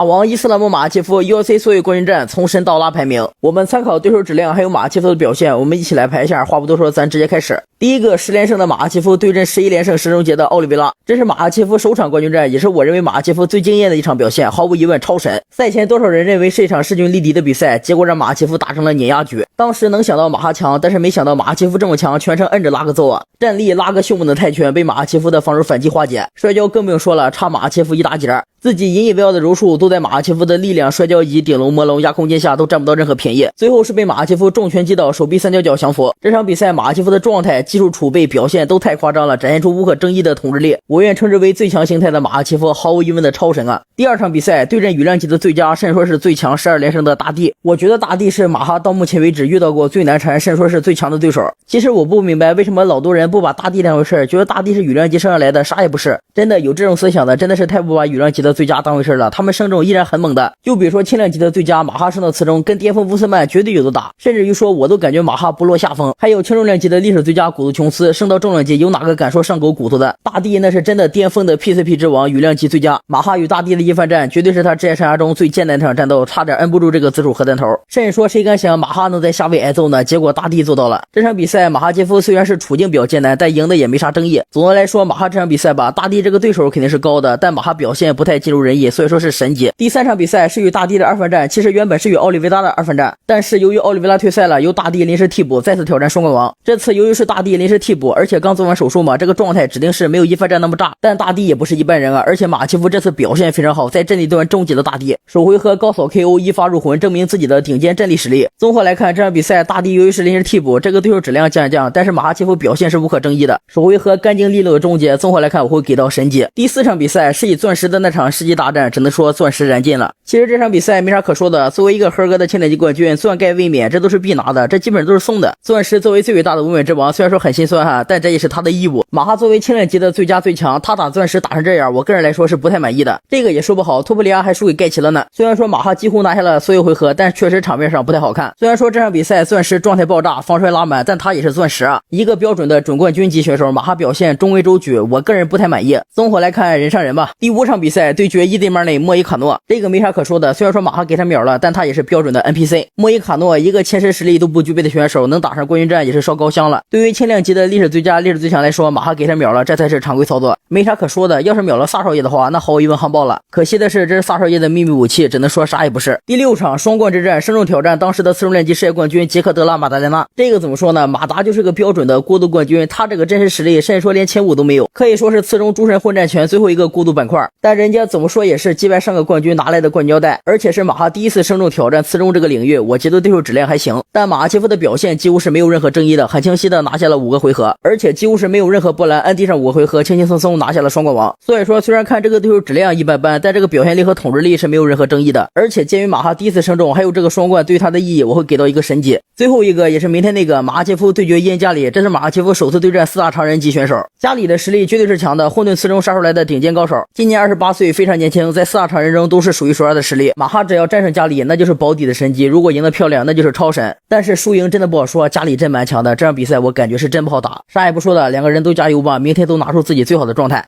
法王伊斯兰姆马哈切夫 UFC 所有冠军战从神到拉排名，我们参考对手质量还有马哈切夫的表现，我们一起来排一下。话不多说，咱直接开始。第一个10连胜的马哈切夫对阵11连胜石中杰的奥利维拉，这是马哈切夫首场冠军战，也是我认为马哈切夫最惊艳的一场表现，毫无疑问超神。赛前多少人认为是一场势均力敌的比赛，结果让马哈切夫打成了碾压局。当时能想到马哈强，但是没想到马哈切夫这么强，全程摁着拉个揍啊！站立拉个凶猛的泰拳被马哈切夫的防守反击化解，摔跤更不用说了，差马哈切夫一大截。自己引以为傲的柔术都在马哈切夫的力量、摔跤以及顶龙、魔龙、压空间下都占不到任何便宜，最后是被马哈切夫重拳击倒，手臂三角脚降服。这场比赛马哈切夫的状态、技术储备、表现都太夸张了，展现出无可争议的统治力，我愿称之为最强形态的马哈切夫，毫无疑问的超神啊！第二场比赛对阵羽量级的最佳，甚说是最强12连胜的大帝，我觉得大帝是马哈到目前为止遇到过最难缠，甚说是最强的对手。其实我不明白为什么老多人不把大帝当回事，觉得大帝是羽量级升上来的，啥也不是。真的有这种思想的，真的是太不把羽量级的最佳当回事了。他们胜重依然很猛的，就比如说轻量级的最佳马哈升到次中，跟巅峰乌斯曼绝对有的打，甚至于说我都感觉马哈不落下风。还有轻重量级的历史最佳古图琼斯，升到重量级有哪个敢说上狗骨头的？大帝那是真的巅峰的 PCP 之王，羽量级最佳。马哈与大帝的一番战，绝对是他职业生涯中最艰难的一场战斗，差点摁不住这个自主核弹头。甚至说谁敢想马哈能在下位挨揍呢？结果大帝做到了。这场比赛马哈切夫虽然是处境比较艰难，但赢的也没啥争议。总的来说，马哈这场比赛吧，大帝这个对手肯定是高的，但马哈表现不太尽如人意，所以说是神级。第三场比赛是与大帝的二番战，其实原本是与奥利维拉的二番战，但是由于奥利维拉退赛了，由大帝临时替补再次挑战双冠王。这次由于是大帝临时替补，而且刚做完手术嘛，这个状态指定是没有一番战那么炸，但大帝也不是一般人啊，而且马哈切夫这次表现非常好，在阵地端终结了大帝，首回合高扫 KO 一发入魂，证明自己的顶尖战力实力。综合来看，这场比赛大帝由于是临时替补，这个对手质量降一降，但是马哈切夫表现是无可争议的，首回合干净利落的终结，综合来看我会给到神级。第四场比赛是以钻石的那场世纪大战，只能说钻石燃尽了。其实这场比赛没啥可说的，作为一个合格的轻量级冠军，钻盖卫冕这都是必拿的，这基本都是送的。钻石作为最伟大的无冕之王，虽然说很心酸哈，但这也是他的义务。马哈作为轻量级的最佳最强，他打钻石打成这样，我个人来说是不太满意的。这个也说不好，托普利亚还输给盖奇了呢。虽然说马哈几乎拿下了所有回合，但确实场面上不太好看。虽然说这场比赛钻石状态爆炸，防摔拉满，但他也是钻石啊，一个标准的准冠军级选手，马哈表现中规中矩，我个人不太满意。综合来看，人上人吧。第五场比赛对决伊迪马内莫伊卡诺，这个没啥可说的，虽然说马哈给他秒了，但他也是标准的 NPC。莫伊卡诺一个前10实力都不具备的选手，能打上冠军战也是烧高香了。对于轻量级的历史最佳、历史最强来说，马哈给他秒了，这才是常规操作，没啥可说的。要是秒了萨少爷的话，那毫无疑问夯爆了。可惜的是，这是萨少爷的秘密武器，只能说啥也不是。第六场双冠之战，胜重挑战当时的次重量级世界冠军杰克德拉马达莱纳。这个怎么说呢？马达就是个标准的过渡冠军，他这个真实实力甚至说连前5都没有，可以说是次中诸神混战拳最后一个过渡板块。但人家怎么说也是击败上个冠军拿来的冠军腰带，而且是马哈第一次胜重挑战次中这个领域，我觉得对手质量还行。但马哈切夫的表现几乎是没有任何争议的，很清晰的拿下了5个回合，而且几乎是没有任何波澜，按地上5个回合轻轻松松拿下了双冠王。所以说虽然看这个对手质量一般般，但这个表现力和统治力是没有任何争议的。而且鉴于马哈第一次胜重，还有这个双冠对他的意义，我会给到一个神级。最后一个也是明天那个马哈切夫对决伊恩加里，这是马哈切夫首次对战4大常人级选手，加里的实力绝对是强的，混沌次中杀出来的顶尖高手，今年28岁，非常年轻，在4大常人中都是数一数二的实力。马哈只要战胜加里，那就是保底的神级，如果赢得漂亮，那就是超神。但是输赢真的不好说，加里真蛮强的，这场比赛我感觉是真不好打。啥也不说的，两个人都加油吧，明天都拿出自己最好的状态。